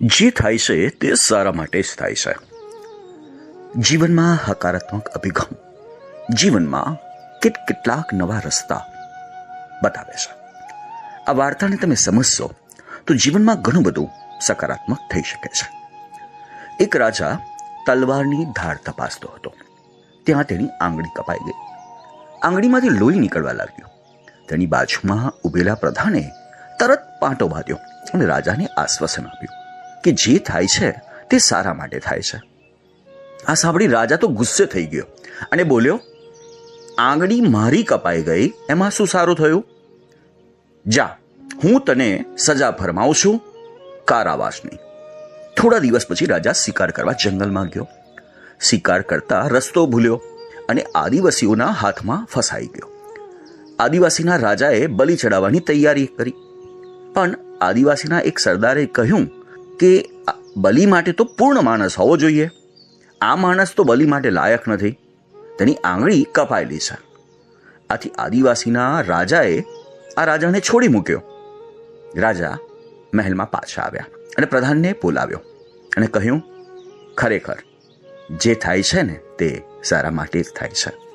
જે થાય છે તે સારા માટે જ થાય છે. જીવનમાં હકારાત્મક અભિગમ જીવનમાં કેટલાક નવા રસ્તા બતાવે છે. આ વાર્તાને તમે સમજશો તો જીવનમાં ઘણું બધું સકારાત્મક થઈ શકે છે. એક રાજા તલવારની ધાર તપાસતો હતો. ત્યાં તેની આંગળી કપાઈ ગઈ. આંગળીમાંથી લોહી નીકળવા લાગ્યું. તેની બાજુમાં ઉભેલા પ્રધાને તરત પાટો બાંધ્યો અને રાજાને આશ્વાસન આપ્યું કે જે થાય છે તે સારા માટે થાય છે. આ સાંભળી રાજા તો ગુસ્સે થઈ ગયો અને બોલ્યો, આંગળી મારી કપાઈ ગઈ એમાં શું સારું થયું? જા, હું તને સજા ફરમાવું છું, કારાવાસની. થોડા દિવસ પછી રાજા શિકાર કરવા જંગલમાં ગયો. શિકાર કરતા રસ્તો ભૂલ્યો અને આદિવાસીઓના હાથમાં ફસાઈ ગયો. આદિવાસીના રાજાએ બલિ ચડાવવાની તૈયારી કરી, પણ આદિવાસીના એક સરદારે કહ્યું કે બલિ માટે તો પૂર્ણ માણસ હોવો જોઈએ. આ માણસ તો બલિ માટે લાયક નથી. તેની આંગળી કપાયેલી છે. આથી આદિવાસીના રાજાએ આ રાજાને છોડી મૂક્યો. રાજા મહેલમાં પાછા આવ્યા અને પ્રધાનને બોલાવ્યો અને કહ્યું, ખરેખર જે થાય છે ને તે સારા માટે જ થાય છે.